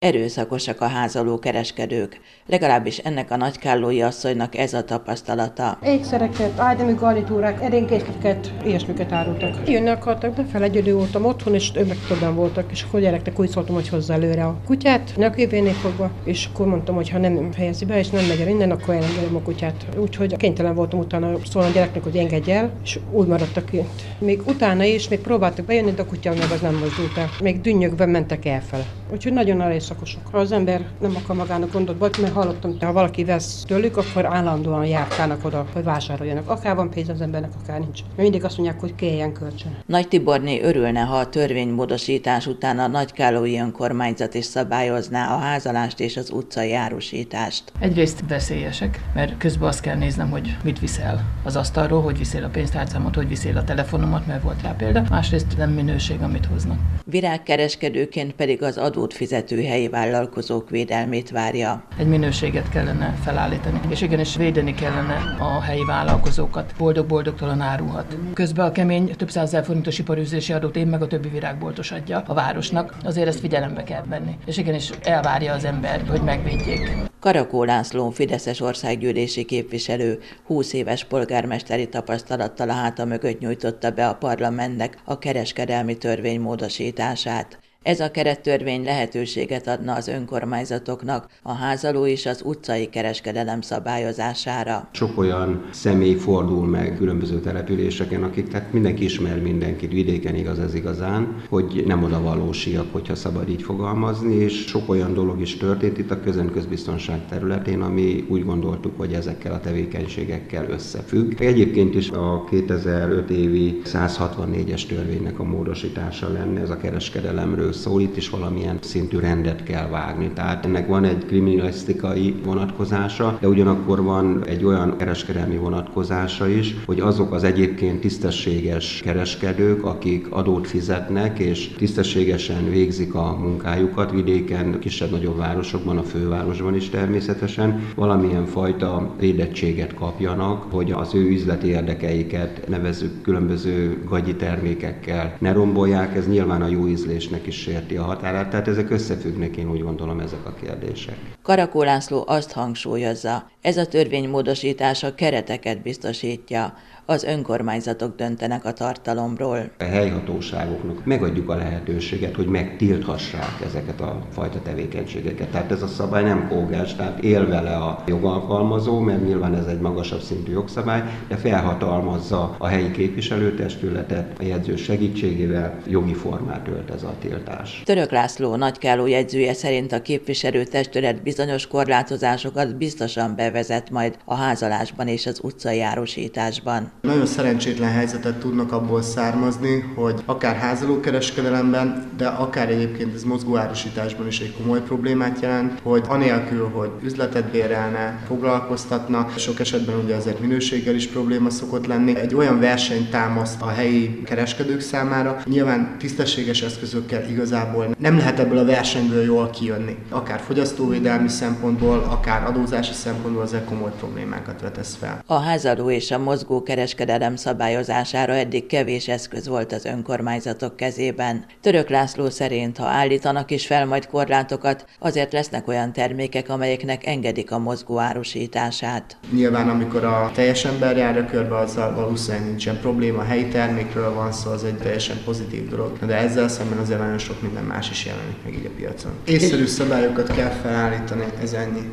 Erőszakosak a házaló kereskedők. Legalábbis ennek a nagykállói asszonynak ez a tapasztalata. Ékszereket, ágynemű garnitúrák, edénykészleteket, ilyesmiket árultak. Jönni akartak, de felegyedő voltam otthon, és ők meg többen voltak, és akkor gyereknek úgy szóltam, hogy hozza előre a kutyát, nyakvévénél fogva, és akkor mondtam, hogy ha nem fejezi be, és nem megy el innen, akkor elengedem a kutyát. Úgyhogy kénytelen voltam utána szólni a gyereknek, hogy engedj el, és úgy maradtak kint. Még utána is, még próbáltak bejönni, de a kutya meg az nem mozdult el. Még dünnyögve mentek elfele. Úgyhogy nagyon erőszakosak. Ha az ember nem akar magának gondot vagy, mert hallottam, hogy ha valaki vesz tőlük, akkor állandóan járkálnak oda, hogy vásároljanak. Akár van pénz az embernek, akár nincs. Mert mindig azt mondják, hogy kérjen kölcsön. Nagy Tiborné örülne, ha a törvénymódosítás után a nagykállói önkormányzat is szabályozná a házalást és az utcai árusítást. Egyrészt veszélyesek, mert közben azt kell néznem, hogy mit viszel az asztalról, hogy viszel a pénztárcámat, hogy viszel a telefonomat, mert volt rá példa. Másrészt nem minőség, amit hoznak. Virágkereskedőként pedig az adót fizető helyi vállalkozók védelmét várja. Egy minőséget kellene felállítani, és igenis védeni kellene a helyi vállalkozókat. Boldog-boldogtalan árulhat. Közben a kemény több 100 000 forintos iparűzési adót én meg a többi virágboltos adja a városnak. Azért ezt figyelembe kell venni. És igenis elvárja az ember, hogy megvédjék. Karakó László, fideszes országgyűlési képviselő, 20 éves polgármesteri tapasztalattal a háta mögött nyújtotta be a parlamentnek a kereskedelmi törvény módosítását. Ez a kerettörvény lehetőséget adna az önkormányzatoknak a házaló és az utcai kereskedelem szabályozására. Sok olyan személy fordul meg különböző településeken, akik, tehát mindenki ismer mindenkit, vidéken igaz ez igazán, hogy nem odavalósiak, hogyha szabad így fogalmazni, és sok olyan dolog is történt itt a közbiztonság területén, ami úgy gondoltuk, hogy ezekkel a tevékenységekkel összefügg. Egyébként is a 2005 évi 164-es törvénynek a módosítása lenne ez a kereskedelemről szól, itt is valamilyen szintű rendet kell vágni. Tehát ennek van egy kriminalisztikai vonatkozása, de ugyanakkor van egy olyan kereskedelmi vonatkozása is, hogy azok az egyébként tisztességes kereskedők, akik adót fizetnek és tisztességesen végzik a munkájukat vidéken, kisebb-nagyobb városokban, a fővárosban is természetesen, valamilyen fajta védettséget kapjanak, hogy az ő üzleti érdekeiket, nevezzük különböző gagyi termékekkel ne rombolják, ez nyilván a jó ízlésnek is sérti a határát, tehát ezek összefüggnek, én úgy gondolom, ezek a kérdések. Karakó László azt hangsúlyozza, ez a törvénymódosítása kereteket biztosítja, az önkormányzatok döntenek a tartalomról. A helyhatóságoknak megadjuk a lehetőséget, hogy megtilthassák ezeket a fajta tevékenységeket. Tehát ez a szabály nem kógás, tehát él vele a jogalkalmazó, mert nyilván ez egy magasabb szintű jogszabály, de felhatalmazza a helyi képviselőtestületet, a jegyző segítségével jogi formát ölt ez a tiltás. Török László nagykálló jegyzője szerint a képviselőtestület bizonyos korlátozásokat biztosan bevezet majd a házalásban és az utcai árusításban. Nagyon szerencsétlen helyzetet tudnak abból származni, hogy akár házalókereskedelemben, de akár egyébként ez mozgóárusításban is egy komoly problémát jelent, hogy anélkül, hogy üzletet bérelne, foglalkoztatna, sok esetben ugye ezért minőséggel is probléma szokott lenni, egy olyan versenyt támaszt a helyi kereskedők számára. Nyilván tisztességes eszközökkel igazából nem lehet ebből a versenyből jól kijönni. Akár fogyasztóvédelmi szempontból, akár adózási szempontból ezek komoly problémákat vetesz fel. A házaló és a mozgó kereskedelem szabályozására eddig kevés eszköz volt az önkormányzatok kezében. Török László szerint, ha állítanak is fel majd korlátokat, azért lesznek olyan termékek, amelyeknek engedik a mozgó árusítását. Nyilván, amikor a teljes ember jár körbe, azzal valószínűleg nincsen probléma, helyi termékről van szó, az egy teljesen pozitív dolog. De ezzel szemben azért nagyon sok minden más is jelenik meg így a piacon. Észszerű szabályokat kell felállítani, ez ennyi.